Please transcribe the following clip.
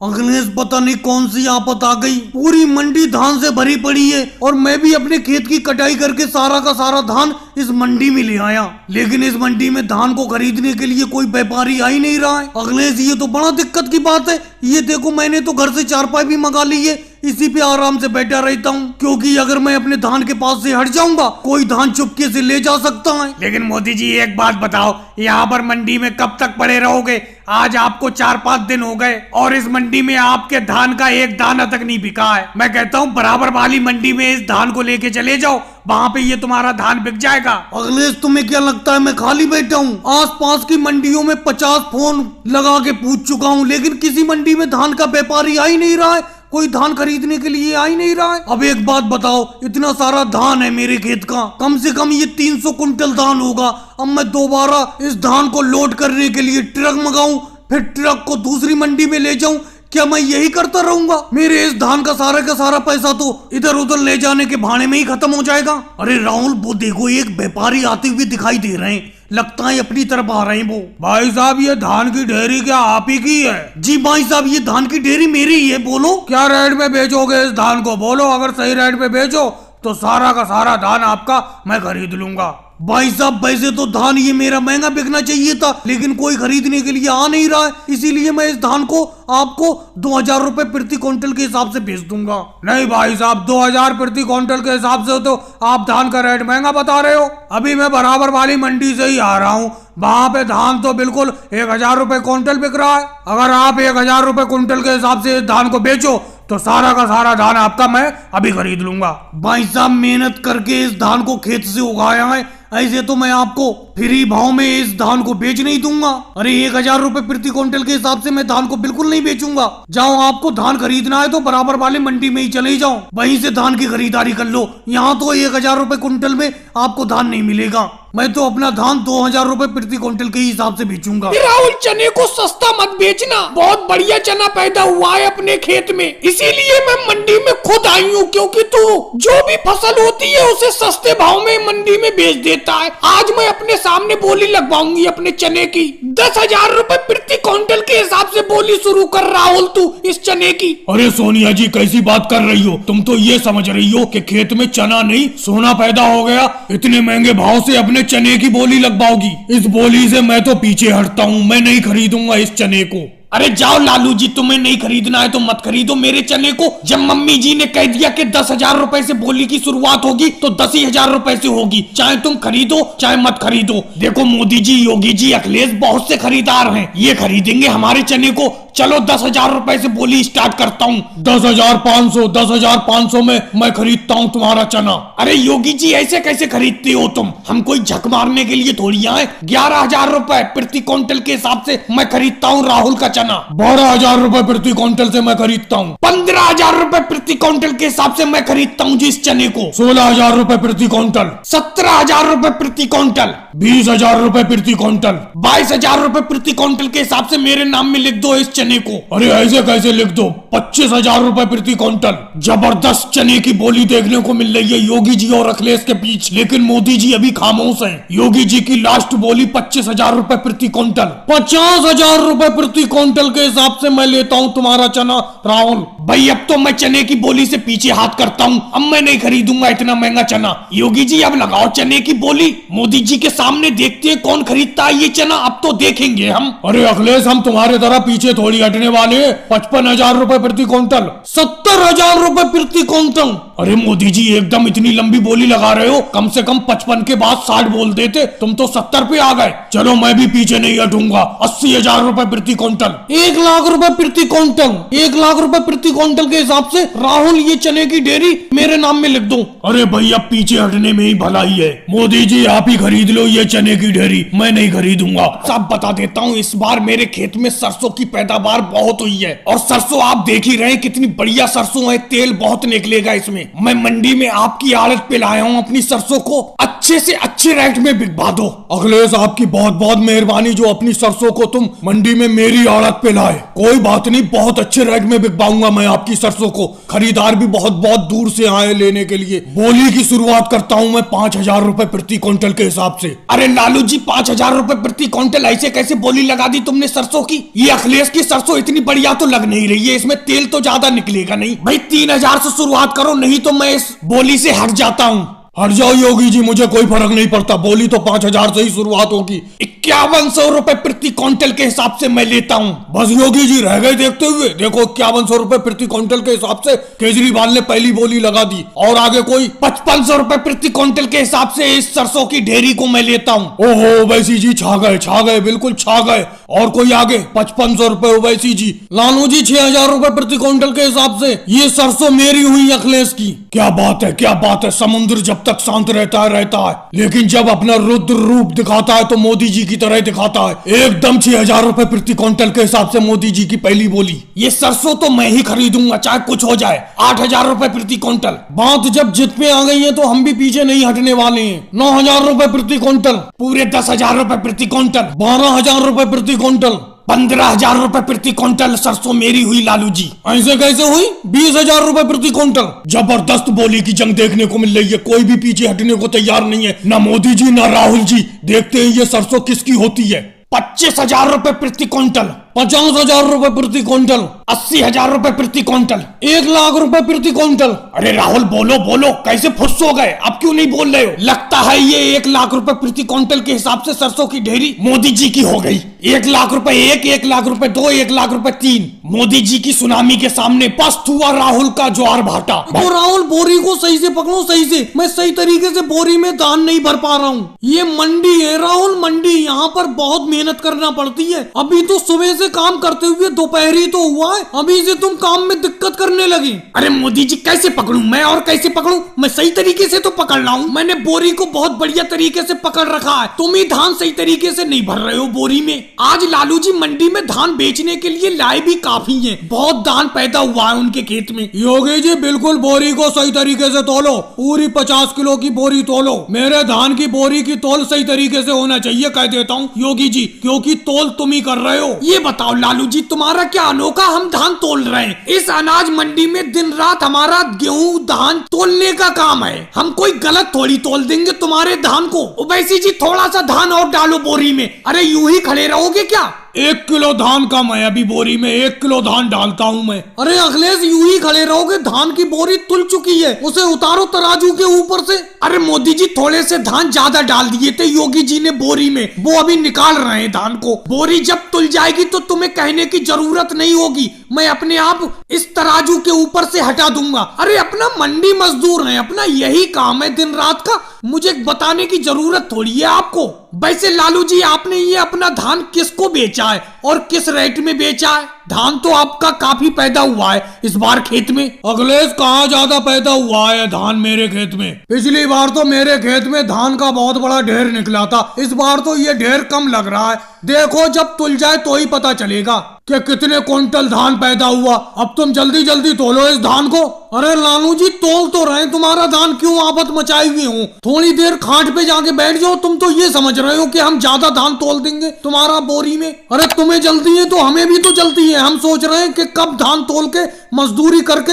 अखिलेश पता नहीं कौन सी आफत आ गई, पूरी मंडी धान से भरी पड़ी है और मैं भी अपने खेत की कटाई करके सारा का सारा धान इस मंडी में ले आया, लेकिन इस मंडी में धान को खरीदने के लिए कोई व्यापारी आ ही नहीं रहा है। अखिलेश ये तो बड़ा दिक्कत की बात है। ये देखो मैंने तो घर से चारपाई भी मंगा ली है, इसी पे आराम से बैठा रहता हूँ, क्योंकि अगर मैं अपने धान के पास से हट जाऊंगा कोई धान चुपके से ले जा सकता है। लेकिन मोदी जी एक बात बताओ, यहाँ पर मंडी में कब तक पड़े रहोगे? आज आपको 4-5 दिन हो गए और इस मंडी में आपके धान का एक दाना तक नहीं बिका है। मैं कहता हूँ बराबर वाली मंडी में इस धान को लेके चले जाओ, वहाँ पे ये तुम्हारा धान बिक जाएगा। अखिलेश तुम्हें क्या लगता है मैं खाली बैठा हूँ? आसपास की मंडियों में 50 फोन लगा के पूछ चुका हूँ, लेकिन किसी मंडी में धान का व्यापारी आ ही नहीं रहा है, कोई धान खरीदने के लिए आ ही नहीं रहा है। अब एक बात बताओ, इतना सारा धान है मेरे खेत का, कम से कम ये 300 कुंटल धान होगा। अब मैं दोबारा इस धान को लोड करने के लिए ट्रक मंगाऊं, फिर ट्रक को दूसरी मंडी में ले जाऊं, क्या मैं यही करता रहूंगा? मेरे इस धान का सारा पैसा तो इधर उधर ले जाने के भाड़े में ही खत्म हो जाएगा। अरे राहुल वो देखो, एक व्यापारी आते हुए दिखाई दे रहे हैं, लगता है अपनी तरफ आ रहे हैं वो। भाई साहब ये धान की ढेरी क्या आप ही की है? जी भाई साहब ये धान की ढेरी मेरी ही है। बोलो क्या रेट में बेचोगे इस धान को? बोलो, अगर सही रेट में बेचो तो सारा का सारा धान आपका मैं खरीद लूंगा। भाई साहब वैसे तो धान ये मेरा महंगा बिकना चाहिए था, लेकिन कोई खरीदने के लिए आ नहीं रहा है, इसीलिए मैं इस धान को आपको 2000 रुपए प्रति क्विंटल के हिसाब से बेच दूंगा। नहीं भाई साहब, 2000 प्रति क्विंटल के हिसाब से तो आप धान का रेट महंगा बता रहे हो। अभी मैं बराबर वाली मंडी से ही आ रहा हूँ, वहाँ पे धान तो बिल्कुल 1000 रुपए क्विंटल बिक रहा है। अगर आप 1000 रुपए क्विंटल के हिसाब से इस धान को बेचो तो सारा का सारा धान आपका मैं अभी खरीद लूंगा। भाई साहब मेहनत करके इस धान को खेत से उगाया है, ऐसे तो मैं आपको फ्री भाव में इस धान को बेच नहीं दूंगा। अरे 1000 रुपए प्रति क्विंटल के हिसाब से मैं धान को बिल्कुल नहीं बेचूंगा। जाओ, आपको धान खरीदना है तो बराबर वाले मंडी में ही चले जाओ, वहीं से धान की खरीदारी कर लो। यहाँ तो 1000 रुपए क्विंटल में आपको धान नहीं मिलेगा। मैं तो अपना धान 2000 रुपए प्रति क्विंटल के हिसाब से बेचूंगा। राहुल चने को सस्ता मत बेचना, बहुत बढ़िया चना पैदा हुआ है अपने खेत में, इसीलिए मैं मंडी में खुद आई हूँ, क्योंकि तू जो भी फसल होती है उसे सस्ते भाव में मंडी में बेच देता है। आज मैं अपने सामने बोली लगवाऊंगी अपने चने की, 10,000 रुपए प्रति क्विंटल के हिसाब से बोली शुरू कर राहुल तू इस चने की। अरे सोनिया जी कैसी बात कर रही हो? तुम तो ये समझ रही हो कि खेत में चना नहीं सोना पैदा हो गया, इतने महंगे भाव से अपने चने की बोली लगवाओगी? इस बोली से मैं तो पीछे हटता हूँ, मैं नहीं खरीदूंगा इस चने को। अरे जाओ लालू जी, तुम्हें नहीं खरीदना है तो मत खरीदो मेरे चने को। जब मम्मी जी ने कह दिया कि 10,000 रुपए से बोली की शुरुआत होगी तो 10,000 रुपए से होगी, चाहे तुम खरीदो चाहे मत खरीदो। देखो मोदी जी, योगी जी, अखिलेश बहुत से खरीदार हैं, ये खरीदेंगे हमारे चने को। चलो 10,000 रुपए से बोली स्टार्ट करता हूँ। 10,500 में मैं खरीदता हूँ तुम्हारा चना। अरे योगी जी ऐसे कैसे खरीदते हो तुम? हम कोई झक मारने के लिए थोड़ी आए। 11,000 रुपए प्रति क्विंटल के हिसाब से मैं खरीदता हूँ राहुल का चना। 12,000 रुपए प्रति क्विंटल से मैं खरीदता हूँ। 15,000 रुपए प्रति क्विंटल के हिसाब से मैं खरीदता हूँ जिस चने को। 16,000 रुपए प्रति क्विंटल। 17,000 रुपए प्रति क्विंटल। 20,000 रुपए प्रति क्विंटल। 22,000 रुपए प्रति क्विंटल के हिसाब से मेरे नाम में लिख दो इस चने को। अरे ऐसे कैसे लिख दो? 25,000 रुपए प्रति क्विंटल। जबरदस्त चने की बोली देखने को मिल रही है योगी जी और अखिलेश के बीच, लेकिन मोदी जी अभी खामोश हैं। योगी जी की लास्ट बोली 25,000 रुपए प्रति क्विंटल। 50,000 रुपए प्रति क्विंटल के हिसाब से मैं लेता हूँ तुम्हारा चना राहुल। भाई अब तो मैं चने की बोली से पीछे हाथ करता हूँ, अब मैं नहीं खरीदूंगा इतना महंगा चना। योगी जी अब लगाओ चने की बोली, मोदी जी के सामने देखते हैं कौन खरीदता है ये चना, अब तो देखेंगे हम। अरे अखिलेश हम तुम्हारे तरह पीछे थोड़ी हटने वाले। 55,000 रुपए प्रति क्विंटल। 70,000 रुपए प्रति क्विंटल। अरे मोदी जी एकदम इतनी लंबी बोली लगा रहे हो, कम से कम 55 के बाद 60 बोल देते, तुम तो 70 पे आ गए। चलो मैं भी पीछे नहीं हटूंगा। 80,000 रुपए प्रति क्विंटल। 1 लाख रुपए प्रति क्विंटल। 1 लाख रुपए प्रति क्विंटल के हिसाब से राहुल ये चने की ढेरी मेरे नाम में लिख दो। अरे भैया पीछे हटने में ही भलाई है। मोदी जी आप ही खरीद लो ये चने की ढेरी, मैं नहीं खरीदूंगा। सब बता देता हूँ, इस बार मेरे खेत में सरसों की पैदावार बहुत हुई है, और सरसों आप देख ही रहे हैं कितनी बढ़िया सरसों है, तेल बहुत निकलेगा इसमें। में। मैं मंडी में आपकी आड़त पे लाया हूँ अपनी सरसों को, अच्छे से अच्छे रेट में बिकवा दो। अखिलेश आपकी बहुत बहुत मेहरबानी जो अपनी सरसों को तुम मंडी में मेरी आड़त पे लाए। कोई बात नहीं, बहुत अच्छे रेट में बिकवाऊंगा मैं आपकी सरसों को। खरीदार भी बहुत बहुत दूर से आए लेने के लिए। बोली की शुरुआत करता हूँ मैं 5,000 रुपए प्रति क्विंटल के हिसाब से। अरे लालू जी 5,000 रुपए प्रति क्विंटल ऐसे कैसे बोली लगा दी तुमने सरसों की? ये अखिलेश की सरसों इतनी बढ़िया तो लग नहीं रही है, इसमें तेल तो ज्यादा निकलेगा नहीं। भाई 3,000 से शुरुआत करो, नहीं तो मैं इस बोली से हट जाता हूँ। हट जाओ योगी जी, मुझे कोई फर्क नहीं पड़ता। बोली तो 5,000 से ही शुरुआत होगी। 5100 रुपए प्रति क्विंटल के हिसाब से मैं लेता हूँ। बस योगी जी रह गए देखते हुए। देखो 5100 रुपए प्रति क्विंटल के हिसाब से केजरीवाल ने पहली बोली लगा दी। और आगे कोई 5500 रुपए प्रति क्विंटल के हिसाब से इस सरसों की ढेरी को मैं लेता हूँ। ओहो ओवैसी जी छा गए, बिल्कुल छा गए। और कोई आगे 5500 रुपए ओवैसी जी। लालू जी 6,000 रुपए प्रति क्विंटल के हिसाब से ये सरसों मेरी हुई अखिलेश की। क्या बात है, क्या बात है। समुद्र जब तक शांत रहता है, लेकिन जब अपना रुद्र रूप दिखाता है तो मोदी जी की तरह दिखाता है। एकदम 6,000 रुपए प्रति क्विंटल के हिसाब से मोदी जी की पहली बोली। ये सरसों तो मैं ही खरीदूंगा चाहे कुछ हो जाए। 8,000 रुपए प्रति क्विंटल। बात जब जित पे आ गई है तो हम भी पीछे नहीं हटने वाले हैं। 9,000 रुपए प्रति क्विंटल। पूरे 10,000 रुपए प्रति क्विंटल। 12,000 रुपए प्रति क्विंटल। 15,000 रुपए प्रति क्विंटल सरसों मेरी हुई लालू जी। ऐसे कैसे हुई? 20,000 रुपए प्रति क्विंटल। जबरदस्त बोली की जंग देखने को मिल रही है। कोई भी पीछे हटने को तैयार नहीं है, ना मोदी जी ना राहुल जी। देखते हैं ये सरसों किसकी होती है। 25,000 रुपए प्रति क्विंटल। 50,000 रुपए प्रति क्विंटल। 80,000 रुपए प्रति क्विंटल। 1,00,000 रुपए प्रति क्विंटल। अरे राहुल बोलो कैसे फुस हो गए? अब क्यों नहीं बोल रहे हो? लगता है ये 1,00,000 रुपए प्रति क्विंटल के हिसाब से सरसों की ढेरी मोदी जी की हो गई। 1,00,000 रुपए 1,00,000 रुपए 2, 1,00,000 रुपए 3। मोदी जी की सुनामी के सामने पस्त हुआ राहुल का ज्वार भाटा। तो राहुल बोरी को सही से पकड़ो, सही से। मैं सही तरीके से बोरी में धान नहीं भर पा रहा हूँ। ये मंडी है राहुल, मंडी। यहाँ पर बहुत मेहनत करना पड़ती है। अभी तो सुबह से काम करते हुए दोपहरी तो हुआ है, अभी से तुम काम में दिक्कत करने लगे। अरे मोदी जी कैसे पकड़ूं मैं, और कैसे पकड़ूं? मैं सही तरीके से तो पकड़ रहा हूँ। मैंने बोरी को बहुत बढ़िया तरीके से पकड़ रखा है। तुम ही धान सही तरीके से नहीं भर रहे हो बोरी में। आज लालू जी मंडी में धान बेचने के लिए लाए भी काफी है। बहुत धान पैदा हुआ है उनके खेत में। योगी जी बिल्कुल बोरी को सही तरीके से तोलो। पूरी 50 किलो की बोरी तोलो। मेरे धान की बोरी की तोल सही तरीके से होना चाहिए, कह देता हूँ योगी जी, क्योंकि तोल तुम ही कर रहे हो। ये बताओ लालू जी तुम्हारा क्या अनोखा हम धान तोल रहे हैं? इस अनाज मंडी में दिन रात हमारा गेहूं धान तोलने का काम है। हम कोई गलत थोड़ी तोल देंगे तुम्हारे धान को। वैसी जी थोड़ा सा धान और डालो बोरी में। अरे यूं ही खड़े रहोगे क्या? 1 किलो धान का मैं अभी बोरी में 1 किलो धान डालता हूँ मैं। अरे अखिलेश यूं ही खड़े रहोगे? धान की बोरी तुल चुकी है, उसे उतारो तराजू के ऊपर से। अरे मोदी जी थोड़े से धान ज्यादा डाल दिए थे योगी जी ने बोरी में, वो अभी निकाल रहे हैं धान को। बोरी जब तुल जाएगी तो तुम्हें कहने की जरूरत नहीं होगी, मैं अपने आप इस तराजू के ऊपर से हटा दूंगा। अरे अपना मंडी मजदूर है, अपना यही काम है दिन रात का। मुझे बताने की जरूरत थोड़ी है आपको। वैसे लालू जी आपने ये अपना धान किसको बेचा है और किस रेट में बेचा है? धान तो आपका काफी पैदा हुआ है इस बार खेत में। अखिलेश कहाँ ज्यादा पैदा हुआ है धान मेरे खेत में? पिछली बार तो मेरे खेत में धान का बहुत बड़ा ढेर निकला था, इस बार तो ये ढेर कम लग रहा है। देखो जब तुल जाए तो ही पता चलेगा कि कितने क्विंटल धान पैदा हुआ। अब तुम जल्दी जल्दी तोलो इस धान को। अरे लालू जी तोल तो रहे, तुम्हारा धान क्यों आफत मचाई हुई हूँ? थोड़ी देर खाट पे जाके बैठ जाओ। तुम तो ये समझ रहे हो कि हम ज्यादा धान तोल देंगे तुम्हारा बोरी में। अरे तुम्हें जल्दी है तो हमें भी तो जल्दी है। हम सोच रहे हैं कि कब धान तोल के मजदूरी करके